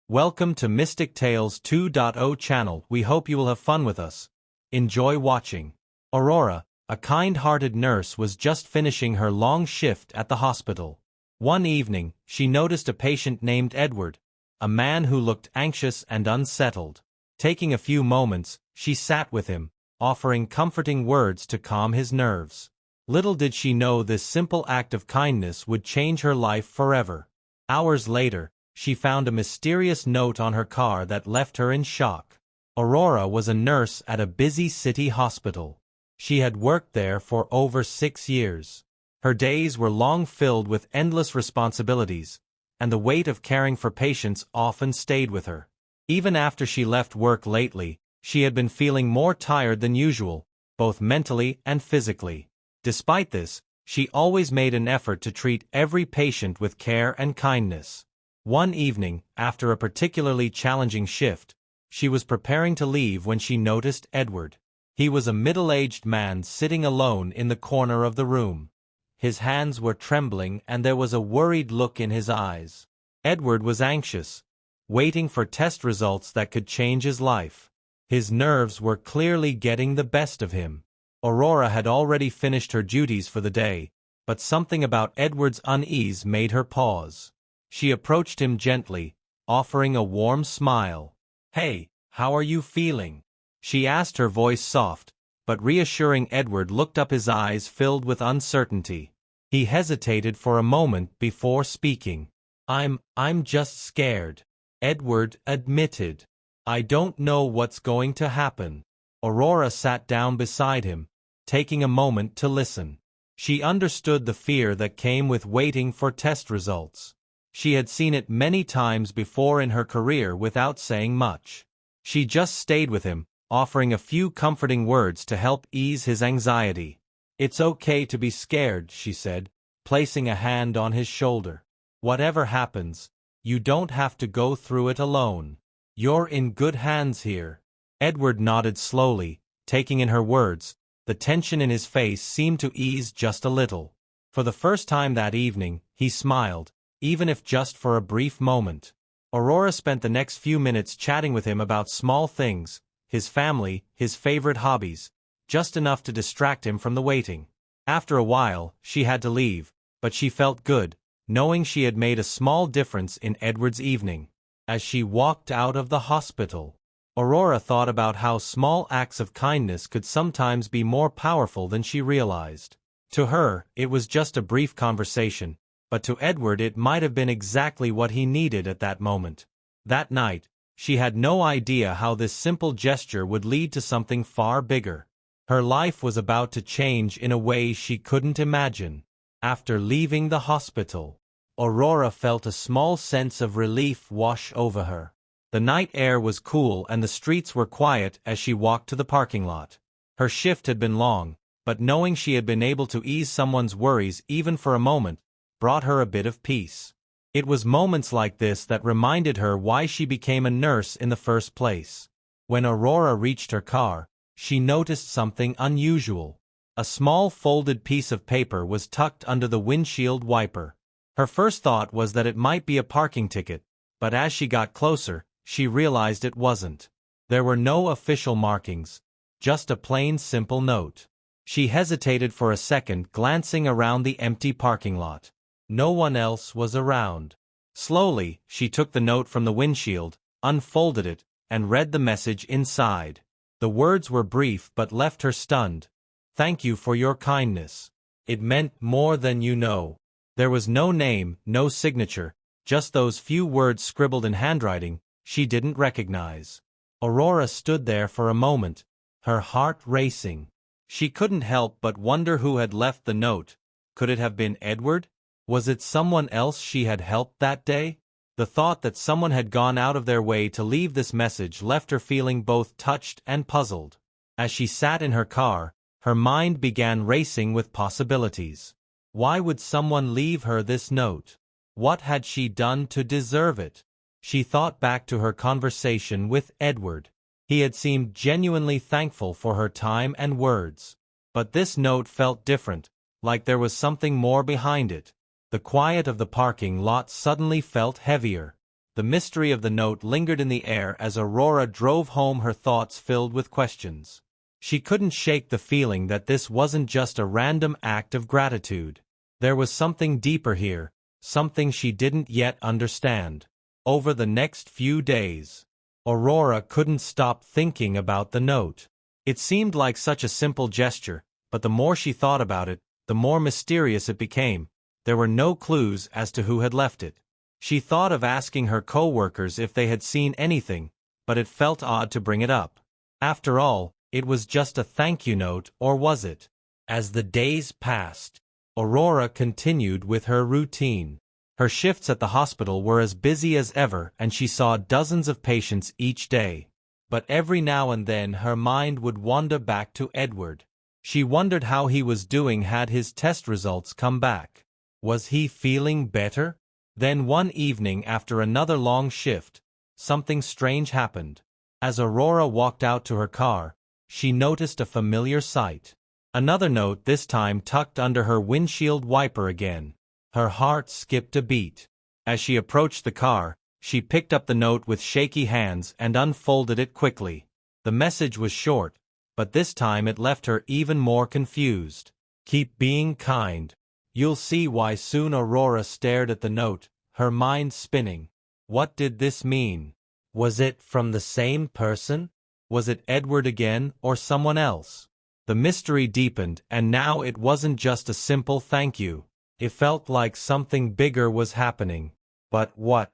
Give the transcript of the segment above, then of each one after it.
Welcome to Mystic Tales 2.0 channel. We hope you will have fun with us. Enjoy watching. Aurora, a kind-hearted nurse, was just finishing her long shift at the hospital. One evening, she noticed a patient named Edward, a man who looked anxious and unsettled. Taking a few moments, she sat with him, offering comforting words to calm his nerves. Little did she know this simple act of kindness would change her life forever. Hours later, she found a mysterious note on her car that left her in shock. Aurora was a nurse at a busy city hospital. She had worked there for over 6 years. Her days were long filled with endless responsibilities, and the weight of caring for patients often stayed with her. Even after she left work lately, she had been feeling more tired than usual, both mentally and physically. Despite this, she always made an effort to treat every patient with care and kindness. One evening, after a particularly challenging shift, she was preparing to leave when she noticed Edward. He was a middle-aged man sitting alone in the corner of the room. His hands were trembling and there was a worried look in his eyes. Edward was anxious, waiting for test results that could change his life. His nerves were clearly getting the best of him. Aurora had already finished her duties for the day, but something about Edward's unease made her pause. She approached him gently, offering a warm smile. "Hey, how are you feeling?" she asked, her voice soft, but reassuring. Edward looked up, his eyes filled with uncertainty. He hesitated for a moment before speaking. I'm just scared," Edward admitted. "I don't know what's going to happen." Aurora sat down beside him, taking a moment to listen. She understood the fear that came with waiting for test results. She had seen it many times before in her career without saying much. She just stayed with him, offering a few comforting words to help ease his anxiety. "It's okay to be scared," she said, placing a hand on his shoulder. "Whatever happens, you don't have to go through it alone. You're in good hands here." Edward nodded slowly, taking in her words. The tension in his face seemed to ease just a little. For the first time that evening, he smiled, even if just for a brief moment. Aurora spent the next few minutes chatting with him about small things, his family, his favorite hobbies, just enough to distract him from the waiting. After a while, she had to leave, but she felt good, knowing she had made a small difference in Edward's evening. As she walked out of the hospital, Aurora thought about how small acts of kindness could sometimes be more powerful than she realized. To her, it was just a brief conversation, but to Edward it might have been exactly what he needed at that moment. That night, she had no idea how this simple gesture would lead to something far bigger. Her life was about to change in a way she couldn't imagine. After leaving the hospital, Aurora felt a small sense of relief wash over her. The night air was cool and the streets were quiet as she walked to the parking lot. Her shift had been long, but knowing she had been able to ease someone's worries even for a moment, brought her a bit of peace. It was moments like this that reminded her why she became a nurse in the first place. When Aurora reached her car, she noticed something unusual. A small folded piece of paper was tucked under the windshield wiper. Her first thought was that it might be a parking ticket, but as she got closer, she realized it wasn't. There were no official markings, just a plain simple note. She hesitated for a second, glancing around the empty parking lot. No one else was around. Slowly, she took the note from the windshield, unfolded it, and read the message inside. The words were brief but left her stunned. "Thank you for your kindness. It meant more than you know." There was no name, no signature, just those few words scribbled in handwriting she didn't recognize. Aurora stood there for a moment, her heart racing. She couldn't help but wonder who had left the note. Could it have been Edward? Was it someone else she had helped that day? The thought that someone had gone out of their way to leave this message left her feeling both touched and puzzled. As she sat in her car, her mind began racing with possibilities. Why would someone leave her this note? What had she done to deserve it? She thought back to her conversation with Edward. He had seemed genuinely thankful for her time and words. But this note felt different, like there was something more behind it. The quiet of the parking lot suddenly felt heavier. The mystery of the note lingered in the air as Aurora drove home, her thoughts filled with questions. She couldn't shake the feeling that this wasn't just a random act of gratitude. There was something deeper here, something she didn't yet understand. Over the next few days, Aurora couldn't stop thinking about the note. It seemed like such a simple gesture, but the more she thought about it, the more mysterious it became. There were no clues as to who had left it. She thought of asking her co-workers if they had seen anything, but it felt odd to bring it up. After all, it was just a thank you note, or was it? As the days passed, Aurora continued with her routine. Her shifts at the hospital were as busy as ever, and she saw dozens of patients each day. But every now and then her mind would wander back to Edward. She wondered how he was doing had his test results come back. Was he feeling better? Then one evening after another long shift, something strange happened. As Aurora walked out to her car, she noticed a familiar sight. Another note, this time tucked under her windshield wiper again. Her heart skipped a beat. As she approached the car, she picked up the note with shaky hands and unfolded it quickly. The message was short, but this time it left her even more confused. Keep being kind. You'll see why soon. Aurora stared at the note, her mind spinning. What did this mean? Was it from the same person? Was it Edward again, or someone else? The mystery deepened, and now it wasn't just a simple thank you. It felt like something bigger was happening. But what?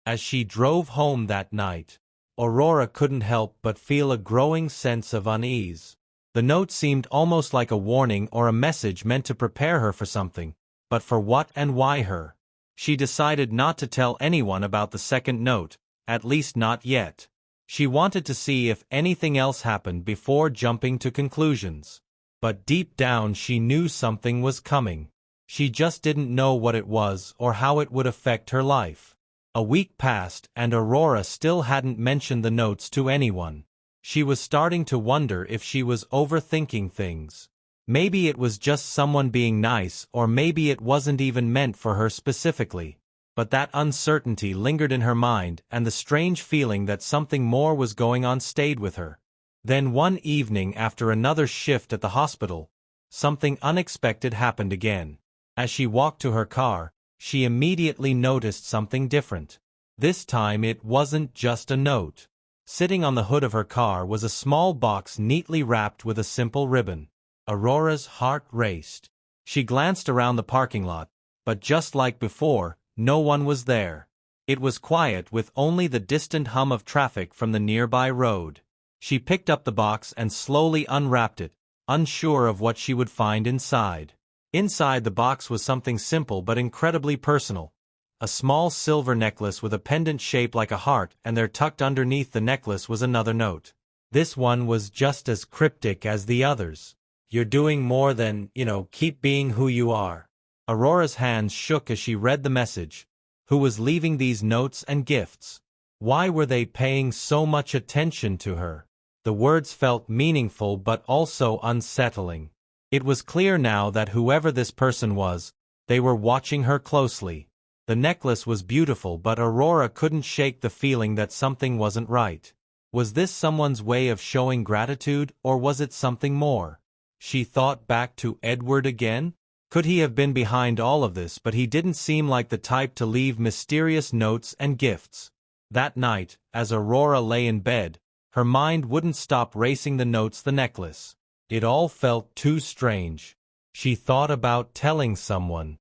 As she drove home that night, Aurora couldn't help but feel a growing sense of unease. The note seemed almost like a warning or a message meant to prepare her for something. But for what and why her? She decided not to tell anyone about the second note, at least not yet. She wanted to see if anything else happened before jumping to conclusions. But deep down she knew something was coming. She just didn't know what it was or how it would affect her life. A week passed and Aurora still hadn't mentioned the notes to anyone. She was starting to wonder if she was overthinking things. Maybe it was just someone being nice, or maybe it wasn't even meant for her specifically. But that uncertainty lingered in her mind, and the strange feeling that something more was going on stayed with her. Then one evening after another shift at the hospital, something unexpected happened again. As she walked to her car, she immediately noticed something different. This time it wasn't just a note. Sitting on the hood of her car was a small box neatly wrapped with a simple ribbon. Aurora's heart raced. She glanced around the parking lot, but just like before, no one was there. It was quiet, with only the distant hum of traffic from the nearby road. She picked up the box and slowly unwrapped it, unsure of what she would find inside. Inside the box was something simple but incredibly personal. A small silver necklace with a pendant shaped like a heart, and there tucked underneath the necklace was another note. This one was just as cryptic as the others. You're doing more than, keep being who you are. Aurora's hands shook as she read the message. Who was leaving these notes and gifts? Why were they paying so much attention to her? The words felt meaningful but also unsettling. It was clear now that whoever this person was, they were watching her closely. The necklace was beautiful, but Aurora couldn't shake the feeling that something wasn't right. Was this someone's way of showing gratitude, or was it something more? She thought back to Edward again. Could he have been behind all of this? But he didn't seem like the type to leave mysterious notes and gifts. That night, as Aurora lay in bed, her mind wouldn't stop racing the notes, the necklace. It all felt too strange. She thought about telling someone.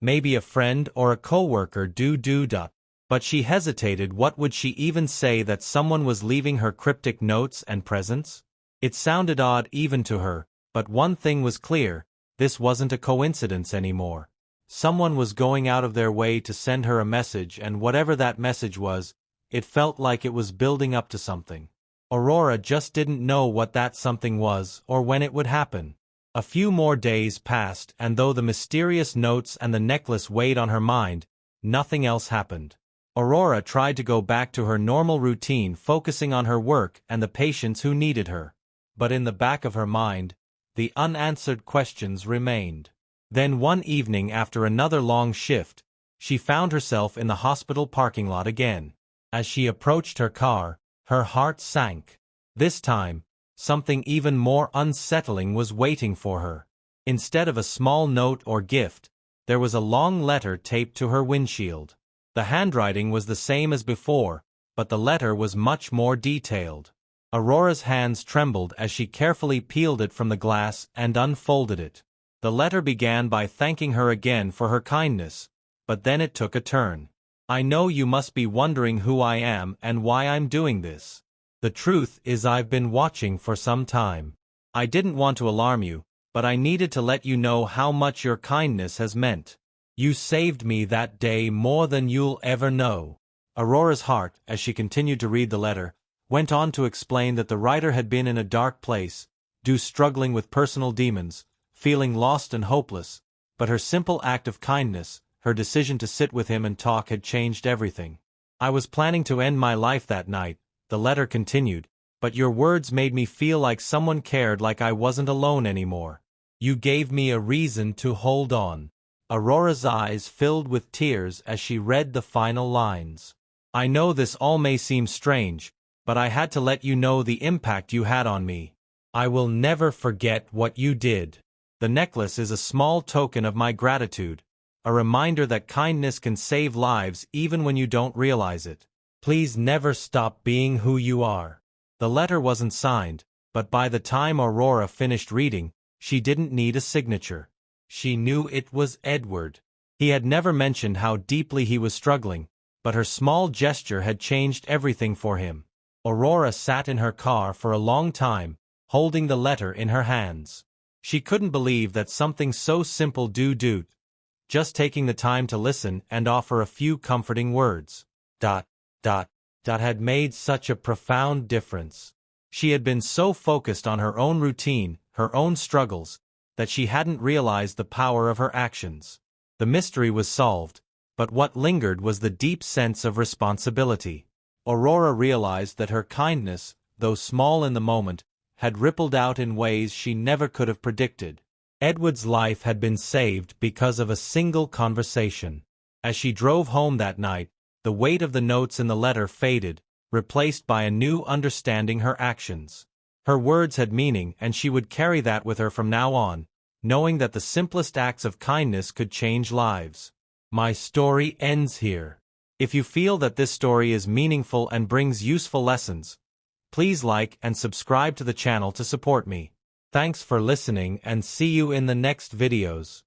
Maybe a friend or a coworker. But she hesitated. What would she even say? That someone was leaving her cryptic notes and presents? It sounded odd even to her, but one thing was clear. This wasn't a coincidence anymore. Someone was going out of their way to send her a message, and whatever that message was, it felt like it was building up to something. Aurora just didn't know what that something was or when it would happen. A few more days passed, and though the mysterious notes and the necklace weighed on her mind, nothing else happened. Aurora tried to go back to her normal routine, focusing on her work and the patients who needed her. But in the back of her mind, the unanswered questions remained. Then one evening after another long shift, she found herself in the hospital parking lot again. As she approached her car, her heart sank. This time, something even more unsettling was waiting for her. Instead of a small note or gift, there was a long letter taped to her windshield. The handwriting was the same as before, but the letter was much more detailed. Aurora's hands trembled as she carefully peeled it from the glass and unfolded it. The letter began by thanking her again for her kindness, but then it took a turn. I know you must be wondering who I am and why I'm doing this. The truth is I've been watching for some time. I didn't want to alarm you, but I needed to let you know how much your kindness has meant. You saved me that day more than you'll ever know. Aurora's heart, as she continued to read the letter, went on to explain that the writer had been in a dark place, struggling with personal demons, feeling lost and hopeless, but her simple act of kindness, her decision to sit with him and talk had changed everything. I was planning to end my life that night, the letter continued, but your words made me feel like someone cared, like I wasn't alone anymore. You gave me a reason to hold on. Aurora's eyes filled with tears as she read the final lines. I know this all may seem strange, but I had to let you know the impact you had on me. I will never forget what you did. The necklace is a small token of my gratitude, a reminder that kindness can save lives even when you don't realize it. Please never stop being who you are. The letter wasn't signed, but by the time Aurora finished reading, she didn't need a signature. She knew it was Edward. He had never mentioned how deeply he was struggling, but her small gesture had changed everything for him. Aurora sat in her car for a long time, holding the letter in her hands. She couldn't believe that something so simple just taking the time to listen and offer a few comforting words, had made such a profound difference. She had been so focused on her own routine, her own struggles, that she hadn't realized the power of her actions. The mystery was solved, but what lingered was the deep sense of responsibility. Aurora realized that her kindness, though small in the moment, had rippled out in ways she never could have predicted. Edward's life had been saved because of a single conversation. As she drove home that night, the weight of the notes in the letter faded, replaced by a new understanding her actions. Her words had meaning, and she would carry that with her from now on, knowing that the simplest acts of kindness could change lives. My story ends here. If you feel that this story is meaningful and brings useful lessons, please like and subscribe to the channel to support me. Thanks for listening and see you in the next videos.